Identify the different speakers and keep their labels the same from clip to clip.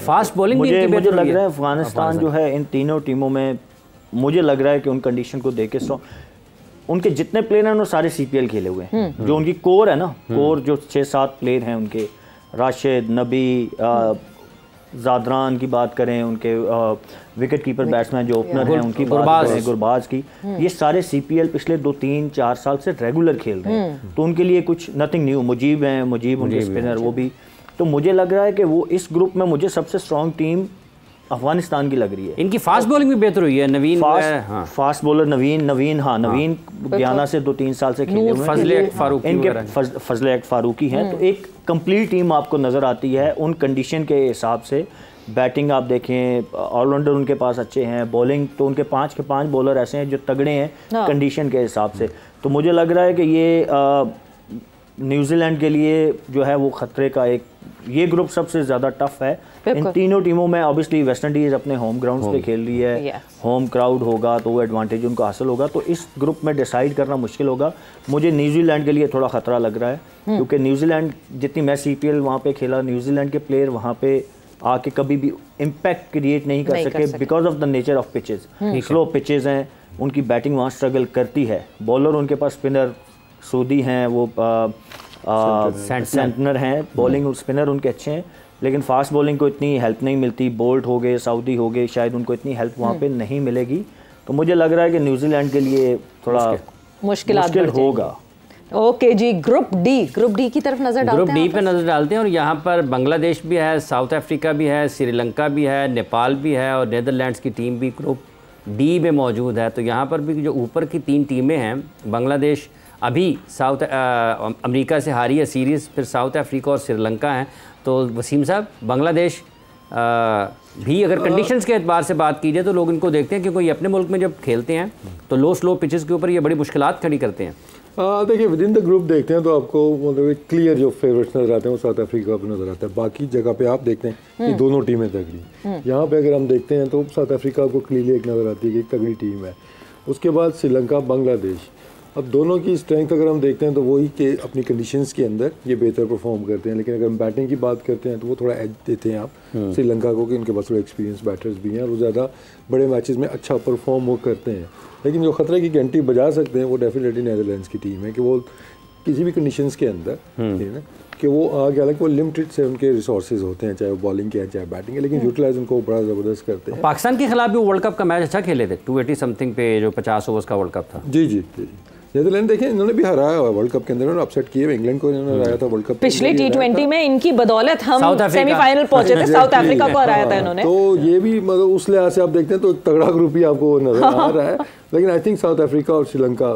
Speaker 1: Fast bowling
Speaker 2: मुझे लग रहा है अफगानिस्तान जो है इन तीनों टीमों में, मुझे लग रहा है कि उन कंडीशन को देख के उनके जितने प्लेयर हैं वो सारे CPL खेले हुए हैं। जो उनकी कोर है ना, कोर जो 6-7 प्लेयर हैं उनके, राशिद, नबी, ज़ादरान की बात करें, उनके विकेट कीपर बैट्समैन जो ओपनर हैं उनकी बात करें, गुरबाज की, ये सारे CPL पिछले 2-3-4 साल से रेगुलर खेल रहे हैं। तो उनके लिए कुछ नथिंग न्यू। मुजीब हैं, मुजीब उनके स्पिनर, वो भी। तो मुझे लग रहा है कि वो इस ग्रुप में मुझे सबसे स्ट्रॉन्ग टीम अफगानिस्तान की लग रही है।
Speaker 1: इनके फास्ट बॉलिंग भी बेहतर हुई है। नवीन
Speaker 2: फास्ट बॉलर नवीन नवीन गयाना से 2-3 साल से खेले हुए हैं। फजले फारूकी हैं। तो एक कंप्लीट टीम आपको नज़र आती है उन कंडीशन के हिसाब से। बैटिंग आप देखें, ऑलराउंडर उनके पास अच्छे हैं, बॉलिंग तो उनके 5 के 5 बॉलर ऐसे हैं जो तगड़े हैं कंडीशन के हिसाब से। तो मुझे लग रहा है कि ये न्यूजीलैंड के लिए जो है वो ख़तरे का ये ग्रुप सबसे ज़्यादा टफ है इन तीनों टीमों में। ऑब्वियसली वेस्ट इंडीज़ अपने होम ग्राउंड्स पे खेल रही है, होम क्राउड होगा तो वो एडवांटेज उनको हासिल होगा। तो इस ग्रुप में डिसाइड करना मुश्किल होगा। मुझे न्यूजीलैंड के लिए थोड़ा ख़तरा लग रहा है, क्योंकि न्यूजीलैंड जितनी मैं CPL वहाँ पे खेला, न्यूजीलैंड के प्लेयर वहाँ पे आके कभी भी इम्पैक्ट क्रिएट नहीं कर सके because of the nature of pitches. Slow pitches हैं, उनकी बैटिंग वहाँ स्ट्रगल करती है। बॉलर उनके पास स्पिनर सूदी हैं, वो सेंटनर हैं, बॉलिंग स्पिनर उनके अच्छे हैं, लेकिन फास्ट बॉलिंग को इतनी हेल्प नहीं मिलती। बोल्ट हो गए, सऊदी हो गए, शायद उनको इतनी हेल्प वहाँ पे नहीं मिलेगी। तो मुझे लग रहा है कि न्यूजीलैंड के लिए थोड़ा मुश्किल होगा।
Speaker 3: ओके जी, ग्रुप डी की तरफ नजर डालते हैं।
Speaker 1: ग्रुप डी पे नजर डालते हैं और यहाँ पर बांग्लादेश भी है, साउथ अफ्रीका भी है, श्रीलंका भी है, नेपाल भी है और नीदरलैंड्स की टीम भी ग्रुप डी में मौजूद है। तो यहाँ पर भी जो ऊपर की 3 टीमें हैं, बांग्लादेश अभी अमेरिका से हारी है सीरीज़, फिर साउथ अफ्रीका और श्रीलंका हैं। तो वसीम साहब, बांग्लादेश भी अगर कंडीशंस के एतबार से बात की जाए तो लोग इनको देखते हैं, क्योंकि ये अपने मुल्क में जब खेलते हैं तो स्लो पिचेस के ऊपर ये बड़ी मुश्किलात खड़ी करते हैं।
Speaker 4: देखिए, विद इन द ग्रुप देखते हैं तो आपको मतलब एक क्लियर जो फेवरेट्स नजर आते हैं वो साउथ अफ्रीका पर नजर आता है। बाकी जगह पे आप देखते हैं कि दोनों टीमें तगड़ी। यहाँ पे अगर हम देखते हैं तो साउथ अफ्रीका को क्लियरली एक नज़र आती है कि एक तगड़ी टीम है। उसके बाद श्रीलंका, बांग्लादेश, अब दोनों की स्ट्रेंथ अगर हम देखते हैं तो वही कि अपनी कंडीशंस के अंदर ये बेहतर परफॉर्म करते हैं। लेकिन अगर हम बैटिंग की बात करते हैं तो वो थोड़ा एज देते हैं आप श्रीलंका को, कि उनके पास थोड़े एक्सपीरियंस बैटर्स भी हैं और वो ज़्यादा बड़े मैचेस में अच्छा परफॉर्म वो करते हैं। लेकिन जो खतरे की घंटी बजा सकते हैं वो डेफिनेटली नीदरलैंड्स की टीम है, कि वो किसी भी कंडीशंस के अंदर कि वो आगे, हालांकि वो लिमिटेड से उनके रिसोर्सेज होते हैं, चाहे वो बॉलिंग के हैं चाहे बैटिंग है, लेकिन यूटिलाइज उनको बड़ा ज़बरदस्त करते हैं।
Speaker 1: पाकिस्तान के खिलाफ भी वर्ल्ड कप का मैच अच्छा खेले थे, 280 समथिंग पे जो 50 ओवर्स का वर्ल्ड कप था।
Speaker 4: जी। नीदरलैंड देखें, इन्होंने भी हराया हुआ वर्ल्ड कप के अंदर, उन्होंने अपसेट किए, इंग्लैंड को इन्होंने हराया था वर्ल्ड कप
Speaker 3: पिछले T20 में। इनकी बदौलत हम सेमीफाइनल पहुंचे थे, साउथ अफ्रीका को हराया था इन्होंने।
Speaker 4: तो ये भी मतलब उस लिहाज से आप देखते हैं तो एक तगड़ा ग्रुप ही आपको नजर आ रहा है। लेकिन आई थिंक साउथ अफ्रीका और Sri Lanka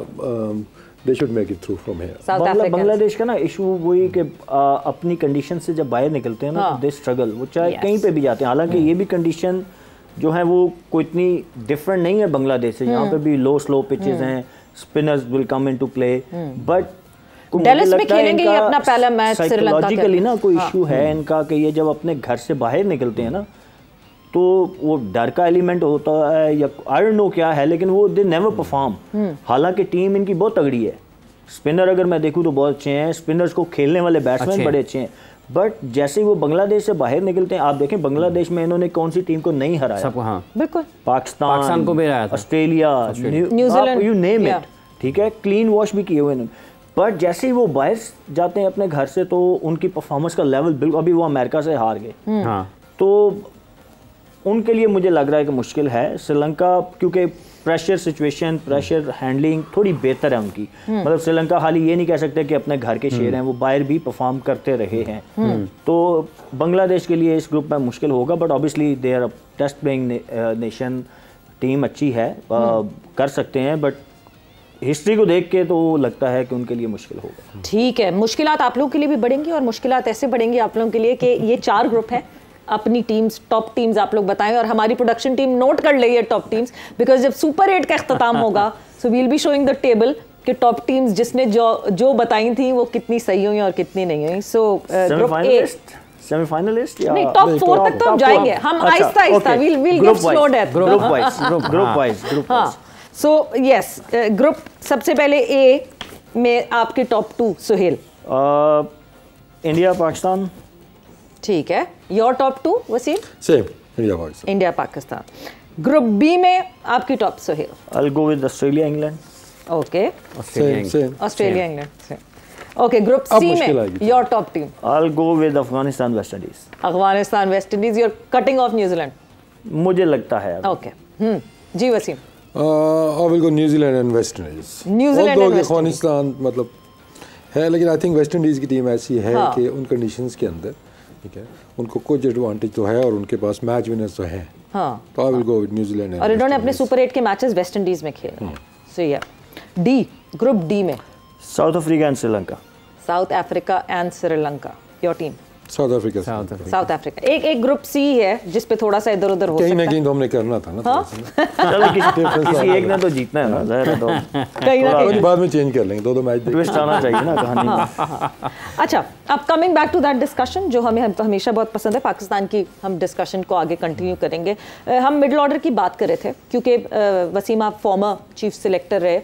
Speaker 4: they should make it through from here.
Speaker 2: Bangladesh का ना इशू वही कि अपनी कंडीशन से जब बाहर निकलते हैं ना तो दे स्ट्रगल, वो चाहे कहीं पे भी जाते हैं। हालांकि ये भी कंडीशन जो है वो कोई इतनी डिफरेंट नहीं है बांग्लादेश से। यहाँ पे भी स्लो पिचेस हैं, spinners will come into play, but
Speaker 3: Dallas में खेलेंगे ये अपना पहला मैच श्रीलंका का।
Speaker 2: साइकोलॉजिकली ना कोई इशू है इनका कि ये जब अपने घर से बाहर निकलते हैं ना तो वो डर का एलिमेंट होता है या आई डोंट नो क्या है, लेकिन वो दे नेवर परफॉर्म। हालांकि टीम इनकी बहुत तगड़ी है, स्पिनर अगर मैं देखूँ तो बहुत अच्छे हैं, स्पिनर्स को खेलने वाले बैट्समैन बड़े अच्छे हैं, बट जैसे ही वो बांग्लादेश से बाहर निकलते हैं, आप देखें बांग्लादेश में इन्होंने कौन सी टीम को नहीं हराया।
Speaker 3: बिल्कुल,
Speaker 2: पाकिस्तान
Speaker 1: को भी हराया था,
Speaker 2: Australia, New Zealand, you name it, ठीक है, क्लीन वॉश भी किए हुए इन्होंने। बट जैसे ही वो बाहर जाते हैं अपने घर से तो उनकी परफॉर्मेंस का लेवल बिल्कुल, अभी वो अमेरिका से हार गए, तो उनके लिए मुझे लग रहा है कि मुश्किल है। श्रीलंका क्योंकि प्रेशर सिचुएशन, प्रेशर हैंडलिंग थोड़ी बेहतर है उनकी, मतलब श्रीलंका हाल ये नहीं कह सकते कि अपने घर के शेर हैं, वो बाहर भी परफॉर्म करते रहे हैं। तो बांग्लादेश के लिए इस ग्रुप में मुश्किल होगा, but obviously they are test playing nation, team अच्छी है, कर सकते हैं, बट हिस्ट्री को देख के तो लगता है कि उनके लिए मुश्किल होगा।
Speaker 3: ठीक है, मुश्किलात आप लोगों के लिए भी बढ़ेंगी और मुश्किलात ऐसे बढ़ेंगी आप लोगों के लिए कि ये 4 ग्रुप है, अपनी टीम्स, टॉप टीम्स आप लोग बताएं और हमारी प्रोडक्शन टीम नोट कर ले ये टॉप टीम्स, बिकॉज जब सुपर 8 का इख्तिताम होगा so we'll be showing the table कि टॉप टीम्स जिसने जो बताई थी वो कितनी सही हुई और कितनी नहीं हुई। सो ग्रुप ए
Speaker 2: सेमीफाइनलिस्ट या
Speaker 3: नहीं, टॉप 4 तक तो हम जाएंगे, हम Aahista Aahista will get slow death,
Speaker 2: group wise.
Speaker 3: So yes, group सबसे पहले ए में आपके टॉप 2 सुहेल।
Speaker 2: इंडिया, पाकिस्तान,
Speaker 3: ठीक है, your top 2 Wasim?
Speaker 4: Same, India Pakistan.
Speaker 3: India Pakistan. Group B में आपकी top Sohail?
Speaker 2: I'll go with Australia England.
Speaker 3: Okay,
Speaker 1: Australia
Speaker 3: England. Okay, group C में your top team?
Speaker 2: I'll go with Afghanistan West Indies.
Speaker 3: Afghanistan West Indies, your cutting off New Zealand?
Speaker 2: मुझे लगता है।
Speaker 3: Okay, ji Wasim?
Speaker 4: I will go New Zealand and West Indies.
Speaker 3: New Zealand and West
Speaker 4: Afghanistan मतलब है, लेकिन I think West Indies की team ऐसी है कि उन कंडीशंस के अंदर, ठीक है, उनको कुछ एडवांटेज तो है और उनके पास मैच विनर्स तो हैं।
Speaker 3: हाँ,
Speaker 4: तो I will go with New Zealand.
Speaker 3: और इन्होंने अपने सुपर 8 के मैचेस वेस्ट इंडीज में खेले। सो या डी, ग्रुप डी में
Speaker 2: south Africa and Sri Lanka.
Speaker 3: South Africa and Sri Lanka, your team?
Speaker 4: South Africa.
Speaker 3: South Africa. एक ग्रुप सी है जिस पे थोड़ा सा इधर उधर हो सकता है।
Speaker 4: कहीं ना कहीं तो हमने करना था ना।
Speaker 2: चलो किसी एक ने तो जीतना है ना, ज़ाहिर तो
Speaker 3: कहीं ना कहीं
Speaker 4: बाद में चेंज कर लेंगे, दो मैच
Speaker 2: ट्विस्ट आना चाहिए ना कहानी में।
Speaker 3: अच्छा, अब coming back to that discussion जो हमें हमेशा बहुत पसंद है, पाकिस्तान की हम डिस्कशन को आगे कंटिन्यू करेंगे। हम मिडिल ऑर्डर की बात कर रहे थे क्योंकि वसीम आप फॉर्मर चीफ सिलेक्टर रहे।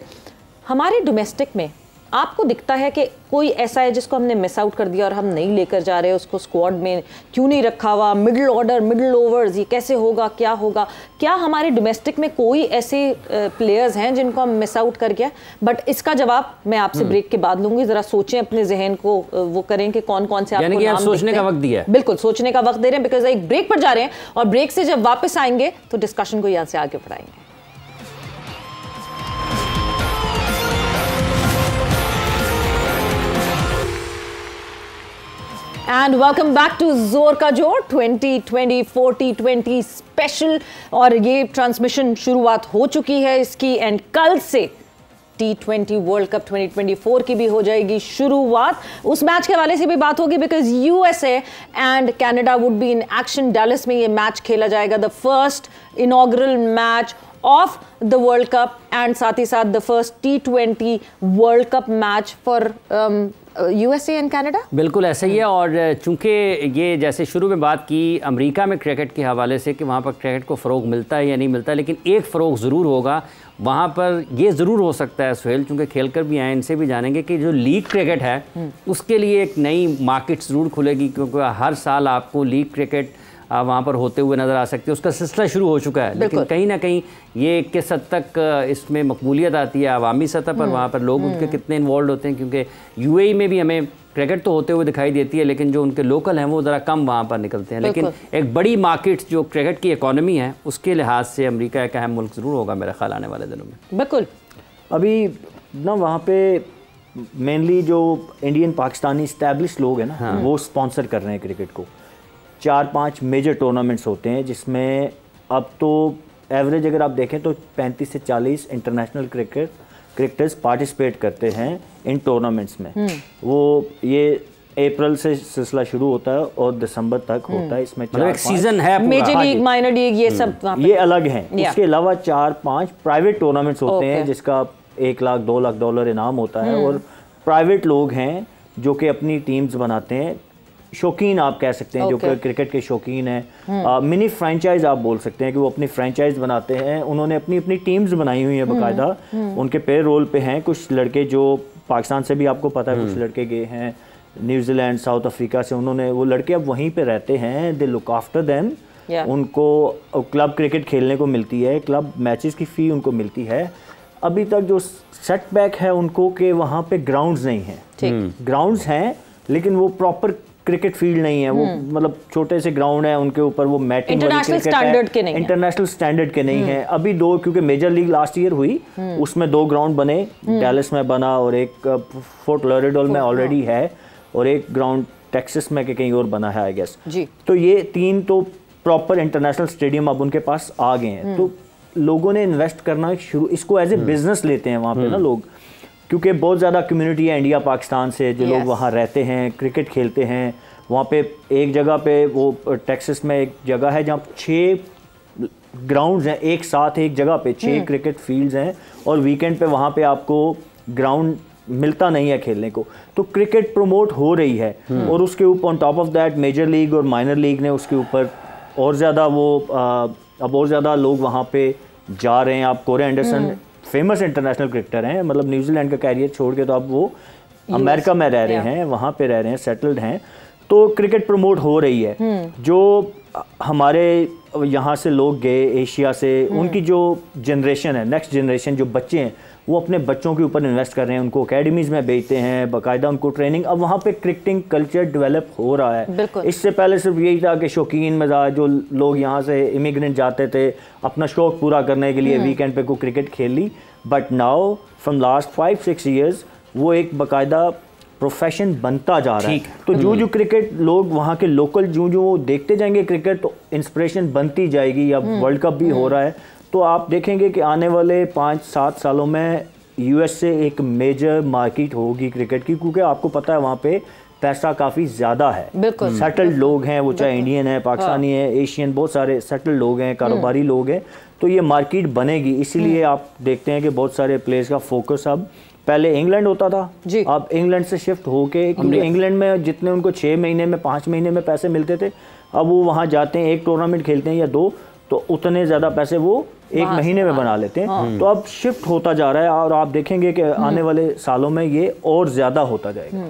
Speaker 3: हमारे डोमेस्टिक में आपको दिखता है कि कोई ऐसा है जिसको हमने मिस आउट कर दिया और हम नहीं लेकर जा रहे, उसको स्क्वाड में क्यों नहीं रखा हुआ? मिडिल ऑर्डर, मिडिल ओवर्स, ये कैसे होगा, क्या होगा? क्या हमारे डोमेस्टिक में कोई ऐसे प्लेयर्स हैं जिनको हम मिस आउट कर गया? बट इसका जवाब मैं आपसे ब्रेक के बाद लूंगी। जरा सोचें अपने जहन को, वो करें कि कौन कौन से आपको नाम
Speaker 1: सोचने का वक्त दिया है।
Speaker 3: बिल्कुल सोचने का वक्त दे रहे हैं, बिकॉज एक ब्रेक पर जा रहे हैं और ब्रेक से जब वापस आएंगे तो डिस्कशन को यहाँ से आगे बढ़ाएंगे। एंड वेलकम बैक टू जोर का जोर 2020 40-20 स्पेशल। और ये ट्रांसमिशन शुरुआत हो चुकी है इसकी, एंड कल से T20 वर्ल्ड कप 2024 की भी हो जाएगी शुरुआत। उस मैच के हवाले से भी बात होगी because USA and Canada would be in action. Dallas में ये मैच खेला जाएगा, the first inaugural match of the world cup and साथ ही साथ the first T20 world cup match for USA and Canada.
Speaker 1: बिल्कुल ऐसा ही है। और चूंकि ये जैसे शुरू में बात की अमेरिका में क्रिकेट के हवाले से कि वहाँ पर क्रिकेट को फ़रोग मिलता है या नहीं मिलता, लेकिन एक फ़रोग ज़रूर होगा वहाँ पर। ये ज़रूर हो सकता है सुहेल, चूँकि खेल कर भी आए, इनसे भी जानेंगे कि जो लीग क्रिकेट है उसके लिए एक नई मार्केट ज़रूर खुलेगी, क्योंकि हर साल आपको लीग क्रिकेट वहाँ पर होते हुए नज़र आ सकती है। उसका सिलसिला शुरू हो चुका है, लेकिन कहीं ना कहीं ये किस हद तक इसमें मकबूलियत आती है अवामी सतह पर, वहाँ पर लोग उनके कितने इन्वॉल्व होते हैं, क्योंकि UAE में भी हमें क्रिकेट तो होते हुए दिखाई देती है, लेकिन जो उनके लोकल हैं वो ज़रा कम वहाँ पर निकलते हैं। लेकिन एक बड़ी मार्केट जो क्रिकेट की इकॉनमी है उसके लिहाज से अमेरिका एक अहम मुल्क ज़रूर होगा मेरा ख्याल आने वाले दिनों में।
Speaker 3: बिल्कुल।
Speaker 2: अभी ना वहाँ पे मेनली जो इंडियन पाकिस्तानी इस्टेब्लिश लोग हैं ना, वो स्पॉन्सर कर रहे हैं क्रिकेट को। 4-5 मेजर टूर्नामेंट्स होते हैं जिसमें अब तो एवरेज अगर आप देखें तो 35 से 40 इंटरनेशनल क्रिकेटर्स पार्टिसिपेट करते हैं इन टूर्नामेंट्स में। वो ये अप्रैल से सिलसिला शुरू होता है और दिसंबर तक होता है। इसमें
Speaker 1: मतलब एक सीजन है,
Speaker 3: मेजर लीग, माइनर लीग, ये सब
Speaker 2: ये अलग हैं। उसके अलावा 4-5 प्राइवेट टूर्नामेंट्स होते हैं जिसका $1 लाख $2 लाख इनाम होता है, और प्राइवेट लोग हैं जो कि अपनी टीम्स बनाते हैं। शौकीन आप कह सकते हैं, जो क्रिकेट के शौकीन हैं। मिनी फ्रेंचाइज आप बोल सकते हैं कि वो अपनी फ्रेंचाइज बनाते हैं। उन्होंने अपनी अपनी टीम्स बनाई हुई हैं बाकायदा, उनके पे रोल पे हैं। कुछ लड़के जो पाकिस्तान से भी आपको पता है, कुछ लड़के गए हैं न्यूजीलैंड, साउथ अफ्रीका से। उन्होंने वो लड़के अब वहीं पे रहते हैं। They look after them. उनको क्लब क्रिकेट खेलने को मिलती है, क्लब मैचेस की फ़ी उनको मिलती है। अभी तक जो सेटबैक है उनको कि वहाँ पे ग्राउंड्स नहीं हैं। ग्राउंड्स हैं लेकिन वो प्रॉपर क्रिकेट फील्ड नहीं है। वो मतलब छोटे से ग्राउंड है, उनके ऊपर वो मैटिंग
Speaker 3: इंटरनेशनल स्टैंडर्ड के नहीं है।
Speaker 2: इंटरनेशनल स्टैंडर्ड के नहीं है। अभी 2, क्योंकि मेजर लीग लास्ट ईयर हुई, उसमें 2 ग्राउंड बने। डैलस में बना और एक फोर्ट लॉरेडोल में ऑलरेडी है, और एक ग्राउंड टेक्सास में के कहीं और बना है आई गेस। तो ये 3 तो प्रॉपर इंटरनेशनल स्टेडियम अब उनके पास आ गए हैं। तो लोगों ने इन्वेस्ट करना शुरू, इसको एज ए बिजनेस लेते हैं वहाँ पे ना लोग, क्योंकि बहुत ज़्यादा कम्युनिटी है इंडिया पाकिस्तान से जो लोग वहाँ रहते हैं, क्रिकेट खेलते हैं। वहाँ पे एक जगह पे वो टेक्सास में एक जगह है जहाँ 6 ग्राउंड्स हैं एक साथ, एक जगह पे 6 क्रिकेट फील्ड्स हैं, और वीकेंड पे वहाँ पे आपको ग्राउंड मिलता नहीं है खेलने को। तो क्रिकेट प्रमोट हो रही है, और उसके ऊपर on top of that major league और माइनर लीग ने उसके ऊपर और ज़्यादा वो अब और ज़्यादा लोग वहाँ पे जा रहे हैं। आप Corey Anderson famous international cricketer हैं, मतलब न्यूजीलैंड का कैरियर छोड़ के तो अब वो अमेरिका में रह रहे हैं, वहाँ पे रह रहे हैं, सेटल्ड हैं। तो क्रिकेट प्रमोट हो रही है। जो हमारे यहाँ से लोग गए एशिया से, उनकी जो जनरेशन है, नेक्स्ट जनरेशन जो बच्चे हैं, वो अपने बच्चों के ऊपर इन्वेस्ट कर रहे हैं, उनको एकेडमीज़ में भेजते हैं, बाकायदा उनको ट्रेनिंग। अब वहाँ पे क्रिकेटिंग कल्चर डेवलप हो रहा है। इससे पहले सिर्फ यही था कि शौकीन मिजाज जो लोग यहाँ से इमिग्रेंट जाते थे अपना शौक पूरा करने के लिए वीकेंड पे को क्रिकेट खेल ली, but now from last 5-6 years वो एक बाकायदा प्रोफेशन बनता जा रहा है। तो जो क्रिकेट लोग वहाँ के लोकल जो देखते जाएंगे क्रिकेट, तो इंस्पिरेशन बनती जाएगी। अब वर्ल्ड कप भी हो रहा है, तो आप देखेंगे कि आने वाले 5-7 सालों में यूएस से एक मेजर मार्केट होगी क्रिकेट की, क्योंकि आपको पता है वहाँ पे पैसा काफ़ी ज़्यादा है। सेटल्ड लोग हैं, वो चाहे इंडियन है, पाकिस्तानी है, एशियन, बहुत सारे सेटल्ड लोग हैं, कारोबारी लोग हैं, तो ये मार्केट बनेगी। इसीलिए आप देखते हैं कि बहुत सारे प्लेयर्स का फोकस अब, पहले इंग्लैंड होता था, अब इंग्लैंड से शिफ्ट होके, क्योंकि इंग्लैंड में जितने उनको 6 महीने में 5 महीने में पैसे मिलते थे, अब वो वहाँ जाते हैं, एक टूर्नामेंट खेलते हैं या 2, तो उतने ज़्यादा पैसे वो एक महीने में बना लेते हैं। तो अब शिफ्ट होता जा रहा है और आप देखेंगे कि आने वाले सालों में ये और ज़्यादा होता जाएगा।